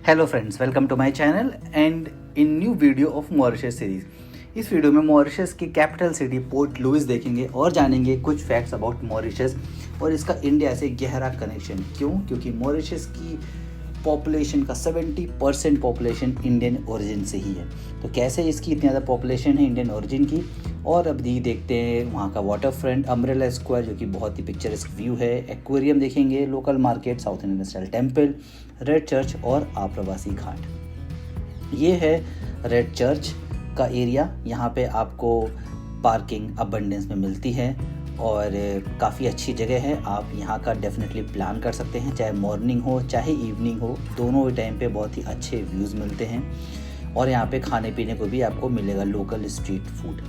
Hello friends, welcome to my channel and in new video of Mauritius series. इस video में Mauritius की capital city Port Louis देखेंगे और जानेंगे कुछ फैक्ट्स अबाउट मॉरिशस और इसका इंडिया से गहरा कनेक्शन। क्योंकि मॉरिशस की पॉपुलेशन का 70% पॉपुलेशन इंडियन ओरिजिन से ही है। तो कैसे इसकी इतनी ज़्यादा पॉपुलेशन है इंडियन ओरिजिन की। और अब ये देखते हैं वहाँ का वाटर फ्रंट, अम्ब्रेला स्क्वायर जो कि बहुत ही पिक्चरस्क व्यू है, एक्वेरियम देखेंगे, local market, south Indian style temple, red church और आप्रवासी घाट। ये है रेड चर्च का एरिया। यहाँ पे आपको पार्किंग अबंडेंस में मिलती है और काफ़ी अच्छी जगह है। आप यहाँ का डेफिनेटली प्लान कर सकते हैं, चाहे मॉर्निंग हो चाहे इवनिंग हो, दोनों टाइम पे बहुत ही अच्छे व्यूज़ मिलते हैं। और यहाँ पे खाने पीने को भी आपको मिलेगा लोकल स्ट्रीट फूड।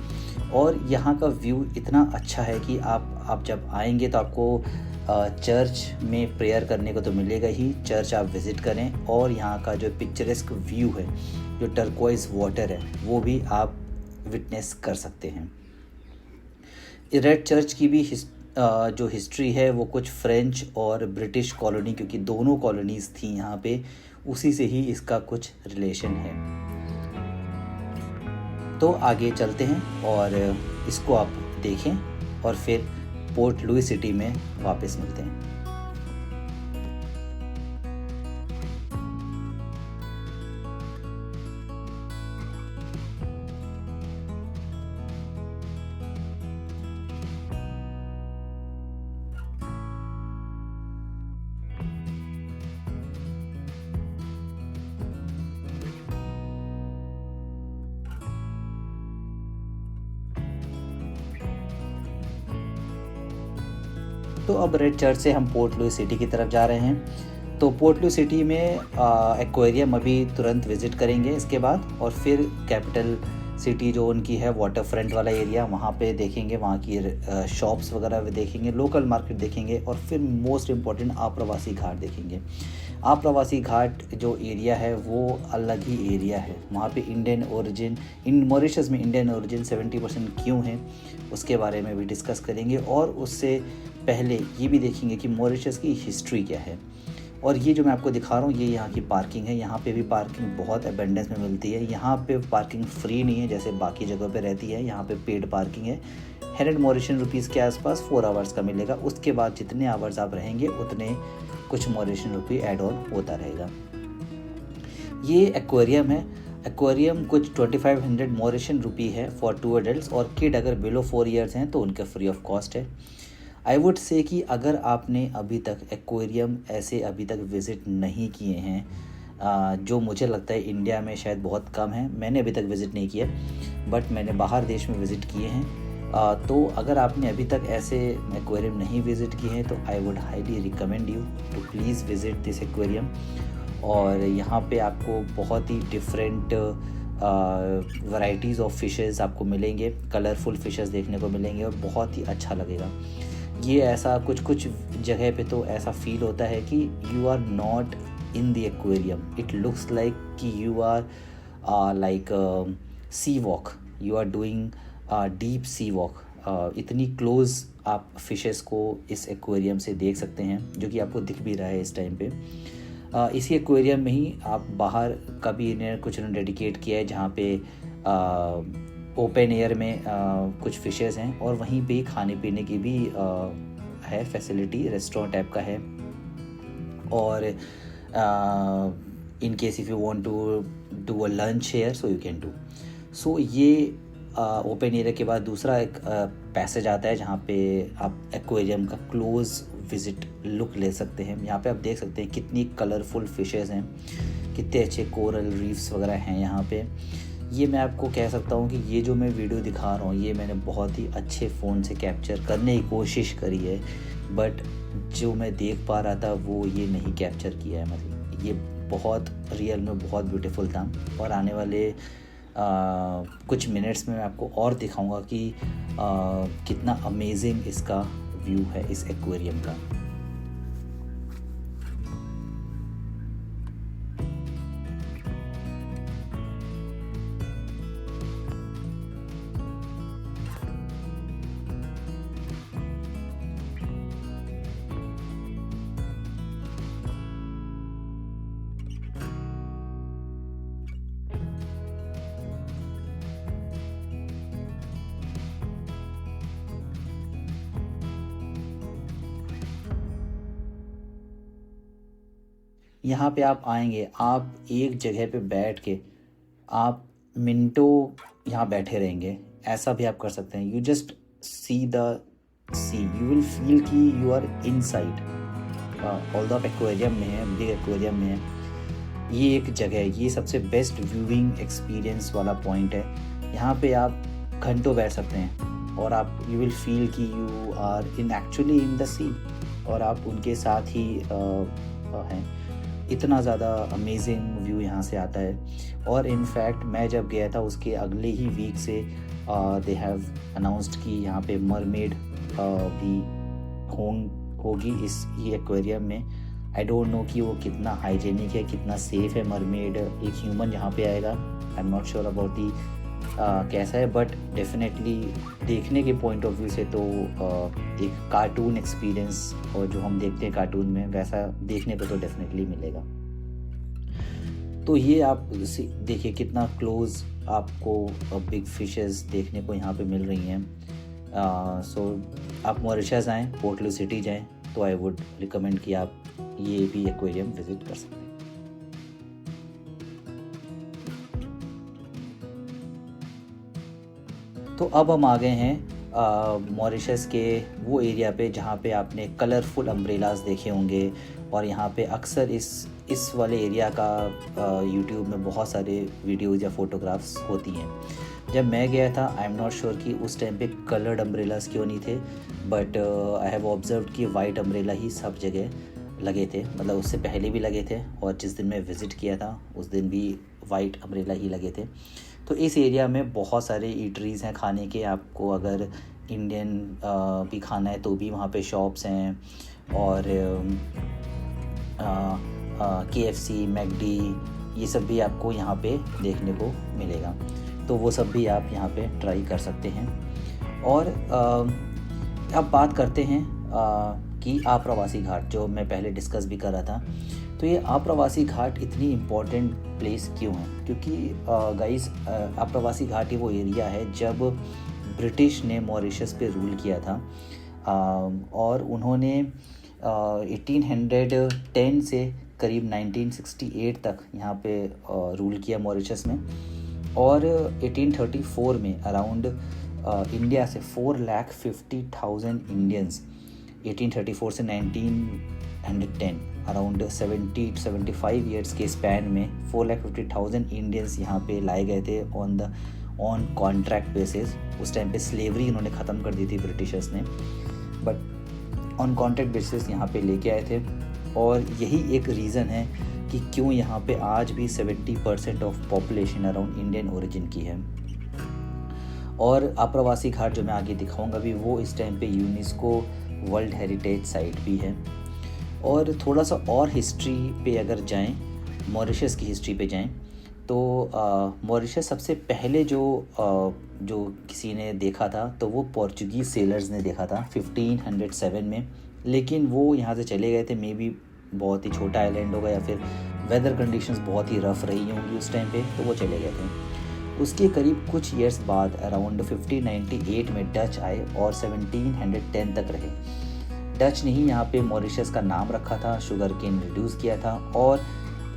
और यहाँ का व्यू इतना अच्छा है कि आप जब आएंगे तो आपको चर्च में प्रेयर करने को तो मिलेगा ही। चर्च आप विज़िट करें और यहाँ का जो पिक्चरस्क व्यू है, जो टर्कोइज वाटर है, वो भी आप विटनेस कर सकते हैं। रेड चर्च की भी जो हिस्ट्री है वो कुछ फ्रेंच और ब्रिटिश कॉलोनी, क्योंकि दोनों कॉलोनीज़ थी यहाँ पे, उसी से ही इसका कुछ रिलेशन है। तो आगे चलते हैं और इसको आप देखें और फिर पोर्ट लुइस सिटी में वापस मिलते हैं। तो अब रेड चर्च से हम पोर्ट लुइस सिटी की तरफ जा रहे हैं। तो पोर्ट लुइस सिटी में एक्वेरियम अभी तुरंत विज़िट करेंगे इसके बाद, और फिर कैपिटल सिटी जो उनकी है वाटर फ्रंट वाला एरिया, वहाँ पे देखेंगे, वहाँ की शॉप्स वगैरह देखेंगे, लोकल मार्केट देखेंगे, और फिर मोस्ट इम्पॉर्टेंट आप्रवासी घाट देखेंगे। आप्रवासी घाट जो एरिया है वो अलग ही एरिया है। वहाँ पे इंडियन ओरिजिन, इन मॉरिशस में इंडियन ओरिजिन 70% क्यों है उसके बारे में भी डिस्कस करेंगे। और उससे पहले ये भी देखेंगे कि मॉरिशस की हिस्ट्री क्या है। और ये जो मैं आपको दिखा रहा हूँ ये यहाँ की पार्किंग है। यहाँ पे भी पार्किंग बहुत अबेंडेंस में मिलती है। यहाँ पे पार्किंग फ्री नहीं है जैसे बाकी जगह पे रहती है। यहाँ पे पेड पार्किंग है। 100 मॉरिशन रुपीज़ के आसपास 4 आवर्स का मिलेगा। उसके बाद जितने आवर्स आप रहेंगे उतने कुछ मॉरिशन रुपये ऐड ऑन होता रहेगा। ये एक्वेरियम है। एक्वेरियम कुछ 2500 मॉरिशन रुपी है फॉर 2 एडल्ट, और किड अगर बिलो 4 ईयर्स हैं तो उनका फ्री ऑफ कॉस्ट है। आई वुड से कि अगर आपने अभी तक एक्वेरियम ऐसे अभी तक विज़िट नहीं किए हैं, जो मुझे लगता है इंडिया में शायद बहुत कम है, मैंने अभी तक विज़िट नहीं किया, बट मैंने बाहर देश में विज़िट किए हैं। तो अगर आपने अभी तक ऐसे एक्वेरियम नहीं विज़िट किए हैं तो I would highly recommend you to please visit this aquarium. और यहाँ पे आपको बहुत ही डिफरेंट वैराइटीज़ ऑफ फिशेस आपको मिलेंगे, कलरफुल फिशेस देखने को मिलेंगे और बहुत ही अच्छा लगेगा। ये ऐसा कुछ जगह पे तो ऐसा फील होता है कि you are not in the aquarium, it looks like कि you are like sea walk, you are doing deep sea walk. इतनी क्लोज आप फिशेस को इस एक्वेरियम से देख सकते हैं, जो कि आपको दिख भी रहा है इस टाइम पे। इसी एक्वेरियम में ही आप बाहर का भी इन्हें कुछ डेडिकेट किया है, जहाँ पे ओपन एयर में कुछ फिशेस हैं, और वहीं पे खाने पीने की भी है फैसिलिटी, रेस्टोरेंट टाइप का है। और in case if you want to do a lunch here so you can do so. ये ओपन एरिया के बाद दूसरा एक पैसेज आता है जहाँ पे आप एक्वेरियम का क्लोज विज़िट लुक ले सकते हैं। यहाँ पे आप देख सकते हैं कितनी कलरफुल फिशेस हैं, कितने अच्छे कोरल रीफ्स वगैरह हैं यहाँ पे। ये मैं आपको कह सकता हूँ कि ये जो मैं वीडियो दिखा रहा हूँ ये मैंने बहुत ही अच्छे फ़ोन से कैप्चर करने की कोशिश करी है, बट जो मैं देख पा रहा था वो ये नहीं कैप्चर किया है। मतलब ये बहुत रियल में बहुत ब्यूटीफुल था। और आने वाले कुछ मिनट्स में मैं आपको और दिखाऊंगा कि कितना अमेजिंग इसका व्यू है इस एक्वेरियम का। यहाँ पे आप आएंगे, आप एक जगह पे बैठ के आप मिनटों यहाँ बैठे रहेंगे, ऐसा भी आप कर सकते हैं। You just see the sea, you will feel कि यू आर इनसाइड। ऑल्दो आप एक्वेरियम में हैं, बिग एक्वेरियम में हैं, ये एक जगह है, ये सबसे बेस्ट व्यूइंग एक्सपीरियंस वाला पॉइंट है। यहाँ पे आप घंटों बैठ सकते हैं और आप यू विल फील कि you are actually in the sea, और आप उनके साथ ही हैं। इतना ज़्यादा अमेजिंग व्यू यहाँ से आता है। और इनफैक्ट मैं जब गया था उसके अगले ही वीक से दे हैव अनाउंस्ड कि यहाँ पे मरमेड भी होगी इस ये एक्वेरियम में। आई डोंट नो कि वो कितना हाइजेनिक है, कितना सेफ़ है। मरमेड एक ह्यूमन यहाँ पे आएगा, I am not sure about the कैसा है, बट डेफिनेटली देखने के पॉइंट ऑफ व्यू से तो एक कार्टून एक्सपीरियंस, और जो हम देखते हैं कार्टून में वैसा देखने को तो डेफिनेटली मिलेगा। तो ये आप देखिए कितना क्लोज आपको बिग फिशेस देखने को यहाँ पे मिल रही हैं। सो आप मॉरिशस आएँ, पोर्ट लुइस सिटी जाएँ, तो आई वुड रिकमेंड कि आप ये भी एक्वेरियम विजिट कर सकते हैं। तो अब हम आ गए हैं मॉरिशस के वो एरिया पे जहाँ पे आपने कलरफुल अम्ब्रेलाज देखे होंगे, और यहाँ पे अक्सर इस वाले एरिया का यूट्यूब में बहुत सारे वीडियोज़ या फोटोग्राफ्स होती हैं। जब मैं गया था आई एम नॉट श्योर कि उस टाइम पे कलर्ड अम्ब्रेलाज क्यों नहीं थे, बट आई हैव ऑब्जर्व कि वाइट अम्ब्रेला ही सब जगह लगे थे, मतलब उससे पहले भी लगे थे, और जिस दिन मैं विज़िट किया था उस दिन भी वाइट अम्ब्रेला ही लगे थे। तो इस एरिया में बहुत सारे ईटरीज़ हैं खाने के, आपको अगर इंडियन भी खाना है तो भी वहाँ पे शॉप्स हैं, और KFC, मैकडी, ये सब भी आपको यहाँ पे देखने को मिलेगा। तो वो सब भी आप यहाँ पे ट्राई कर सकते हैं। और अब बात करते हैं कि आप्रवासी घाट, जो मैं पहले डिस्कस भी कर रहा था। तो ये आप्रवासी घाट इतनी इम्पॉर्टेंट प्लेस क्यों है? क्योंकि गाइस आप्रवासी घाट ये वो एरिया है जब ब्रिटिश ने मॉरिशस पे रूल किया था, और उन्होंने 1810 से करीब 1968 तक यहाँ पे रूल किया मॉरिशस में। और 1834 में अराउंड इंडिया से 4,50,000 इंडियंस, 1834 से 1910 अराउंड 70-75 ईयर्स के स्पैन में 4,50,000 इंडियंस यहाँ पे लाए गए थे ऑन कॉन्ट्रैक्ट बेसिस। उस टाइम पे स्लेवरी इन्होंने ख़त्म कर दी थी ब्रिटिशर्स ने, बट ऑन कॉन्ट्रैक्ट बेसिस यहाँ पे लेके आए थे। और यही एक रीज़न है कि क्यों यहाँ पे आज भी 70% of population around Indian origin की है। और आप्रवासी घाट जो मैं आगे दिखाऊंगा भी, वो इस टाइम पे यूनेस्को वर्ल्ड हेरिटेज साइट भी है। और थोड़ा सा और हिस्ट्री पे अगर जाएं, मॉरिशस की हिस्ट्री पे जाएं, तो मॉरिशस सबसे पहले जो किसी ने देखा था तो वो पोर्चुगीज़ सेलर्स ने देखा था 1507 में। लेकिन वो यहाँ से चले गए थे, मे बी बहुत ही छोटा आइलैंड होगा, या फिर वेदर कंडीशंस बहुत ही रफ़ रही होंगी उस टाइम पे, तो वो चले गए थे। उसके करीब कुछ ईयर्स बाद अराउंड 1598 में डच आए और 1710 तक रहे। डच ने ही यहाँ पे मॉरिशस का नाम रखा था, शुगर केन रिड्यूस किया था, और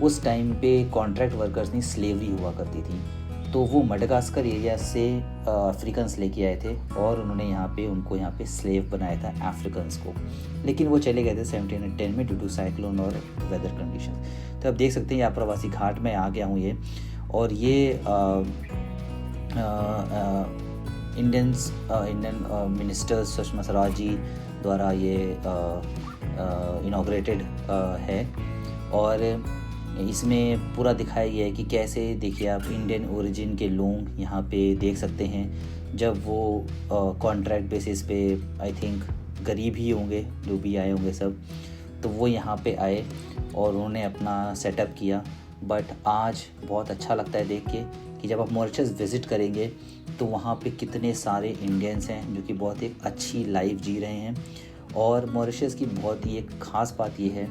उस टाइम पे कॉन्ट्रैक्ट वर्कर्स में स्लेवरी हुआ करती थी। तो वो मडगास्कर एरिया से अफ्रीकन्स लेके आए थे, और उन्होंने उनको यहाँ पे स्लेव बनाया था अफ्रीकन्स को। लेकिन वो चले गए थे 1710 में ड्यू टू साइक्लोन और वेदर कंडीशन। तो आप देख सकते हैं ये आप्रवासी घाट में आ गया हूँ ये, और ये इंडियन मिनिस्टर सुषमा स्वराज जी द्वारा ये इनॉग्रेटेड है। और इसमें पूरा दिखाया गया है कि कैसे, देखिए आप इंडियन ओरिजिन के लोग यहाँ पे देख सकते हैं। जब वो कॉन्ट्रैक्ट बेसिस पे, आई थिंक गरीब ही होंगे जो भी आए होंगे सब, तो वो यहाँ पे आए और उन्होंने अपना सेटअप किया। बट आज बहुत अच्छा लगता है देख के कि जब आप मॉरिशस विज़िट करेंगे तो वहाँ पे कितने सारे इंडियंस हैं जो कि बहुत एक अच्छी लाइफ जी रहे हैं। और मॉरिशस की बहुत ही एक ख़ास बात ये है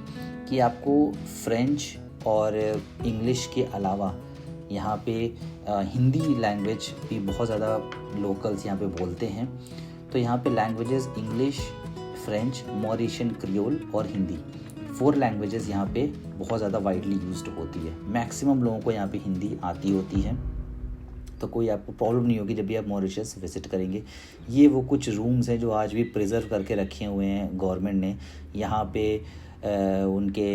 कि आपको फ्रेंच और इंग्लिश के अलावा यहाँ पे हिंदी लैंग्वेज भी बहुत ज़्यादा लोकल्स यहाँ पे बोलते हैं। तो यहाँ पे languages English, French, Mauritian creole और हिंदी, 4 लैंग्वेजेस यहाँ पे बहुत ज़्यादा वाइडली यूज्ड होती है। मैक्सिमम लोगों को यहाँ पे हिंदी आती होती है, तो कोई आपको प्रॉब्लम नहीं होगी जब भी आप मॉरिशस विज़िट करेंगे। ये वो कुछ रूम्स हैं जो आज भी प्रिजर्व करके रखे हुए हैं गवर्नमेंट ने यहाँ पे उनके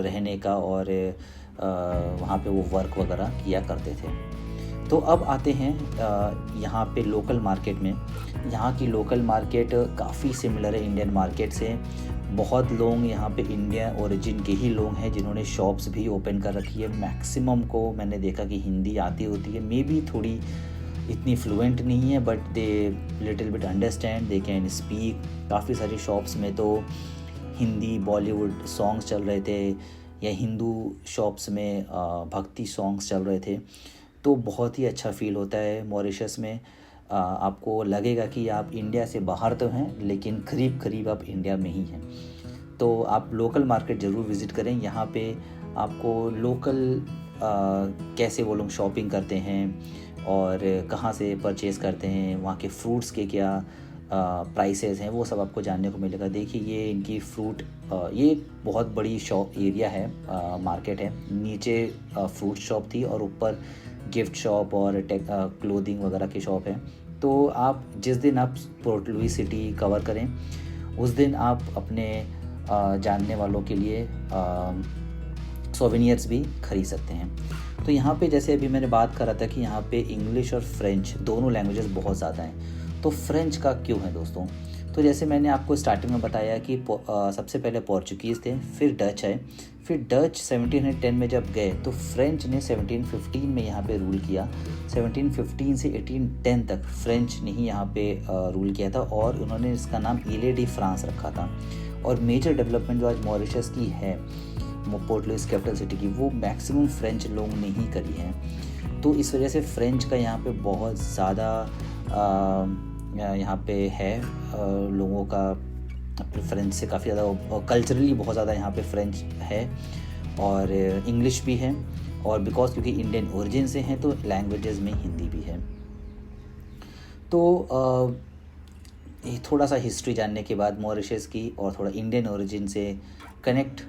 रहने का, और वहाँ पे वो वर्क वगैरह किया करते थे। तो अब आते हैं यहाँ पे लोकल मार्केट में। यहाँ की लोकल मार्केट काफ़ी सिमिलर है इंडियन मार्केट से। बहुत लोग यहाँ पे इंडियन ओरिजिन के ही लोग हैं जिन्होंने शॉप्स भी ओपन कर रखी है। मैक्सिमम को मैंने देखा कि हिंदी आती होती है, मे बी थोड़ी इतनी फ्लुएंट नहीं है, but they little bit understand, they can speak. काफ़ी सारी शॉप्स में तो हिंदी बॉलीवुड सॉन्ग्स चल रहे थे, या हिंदू शॉप्स में भक्ति सॉन्ग्स चल रहे थे। तो बहुत ही अच्छा फील होता है मॉरिशस में। आपको लगेगा कि आप इंडिया से बाहर तो हैं, लेकिन करीब करीब आप इंडिया में ही हैं। तो आप लोकल मार्केट ज़रूर विज़िट करें। यहाँ पे आपको लोकल कैसे वो लोग शॉपिंग करते हैं और कहाँ से परचेज़ करते हैं, वहाँ के फ्रूट्स के क्या प्राइसेस हैं, वो सब आपको जानने को मिलेगा। देखिए ये इनकी फ्रूट, ये एक बहुत बड़ी शॉप एरिया है, मार्केट है। नीचे फ्रूट शॉप थी और ऊपर गिफ्ट शॉप और क्लोथिंग वगैरह की शॉप है। तो आप जिस दिन आप पोर्ट लुइस सिटी कवर करें, उस दिन आप अपने जानने वालों के लिए सोवेनियर्स भी खरीद सकते हैं। तो यहाँ पे जैसे अभी मैंने बात कर रहा था कि यहाँ पे इंग्लिश और फ्रेंच दोनों लैंग्वेजेस बहुत ज़्यादा हैं। तो फ्रेंच का क्यों है दोस्तों? तो जैसे मैंने आपको स्टार्टिंग में बताया कि सबसे पहले पोर्चुगीज़ थे, फिर डच है, फिर डच 1710 में जब गए तो फ्रेंच ने 1715 में यहाँ पे रूल किया। 1715 से 1810 तक फ्रेंच ने ही यहाँ पे रूल किया था, और उन्होंने इसका नाम इले डी फ्रांस रखा था। और मेजर डेवलपमेंट जो आज मॉरिशस की है, पोर्ट लुइस कैपिटल सिटी की, वो मैक्सिमम फ्रेंच लोगों ने ही करी है। तो इस वजह से फ्रेंच का यहाँ पे बहुत ज़्यादा यहाँ पे है लोगों का प्रेफरेंस से काफ़ी ज़्यादा, कल्चरली बहुत ज़्यादा यहाँ पे फ्रेंच है, और इंग्लिश भी है। और बिकॉज क्योंकि इंडियन ओरिजिन से हैं तो लैंग्वेजेस में हिंदी भी है। तो थोड़ा सा हिस्ट्री जानने के बाद मॉरिशस की और थोड़ा इंडियन ओरिजिन से कनेक्ट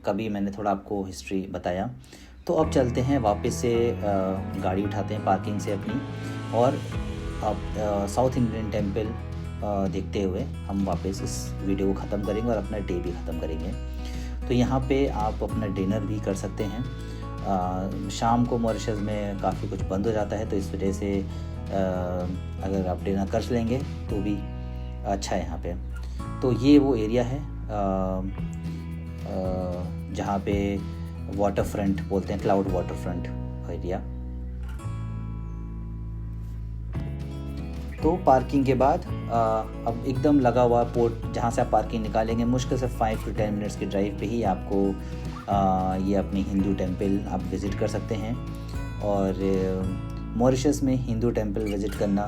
कभी मैंने थोड़ा आपको हिस्ट्री बताया। तो अब चलते हैं वापस से, गाड़ी उठाते हैं पार्किंग से अपनी, और अब साउथ इंडियन टेम्पल देखते हुए हम वापस इस वीडियो को ख़त्म करेंगे और अपना डे भी ख़त्म करेंगे। तो यहाँ पे आप अपना डिनर भी कर सकते हैं। शाम को मॉरिशस में काफ़ी कुछ बंद हो जाता है, तो इस वजह से अगर आप डिनर कर लेंगे तो भी अच्छा है यहाँ पे। तो ये वो एरिया है जहाँ पे वाटर फ्रंट बोलते हैं, क्लाउड वाटर फ्रंट एरिया। तो पार्किंग के बाद अब एकदम लगा हुआ पोर्ट, जहाँ से आप पार्किंग निकालेंगे, मुश्किल से 5 to 10 मिनट्स की ड्राइव पे ही आपको ये अपनी हिंदू टेम्पल आप विज़िट कर सकते हैं। और मॉरिशस में हिंदू टेम्पल विज़िट करना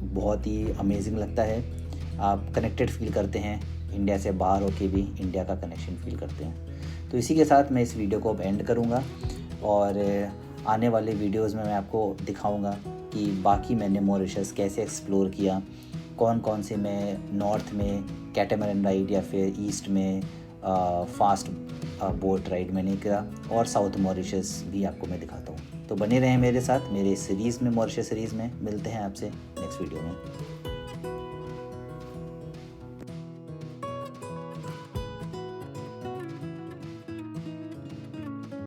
बहुत ही अमेजिंग लगता है। आप कनेक्टेड फील करते हैं, इंडिया से बाहर होके भी इंडिया का कनेक्शन फील करते हैं। तो इसी के साथ मैं इस वीडियो को अब एंड करूँगा, और आने वाले वीडियोज़ में मैं आपको दिखाऊँगा कि बाकी मैंने मॉरिशस कैसे एक्सप्लोर किया, कौन कौन से मैं नॉर्थ में कैटामैरन राइड या फिर ईस्ट में फास्ट बोट राइड मैंने किया, और साउथ मॉरिशस भी आपको मैं दिखाता हूँ। तो बने रहें मेरे साथ, मेरे सीरीज़ में, मॉरिशस सीरीज़ में। मिलते हैं आपसे नेक्स्ट वीडियो में।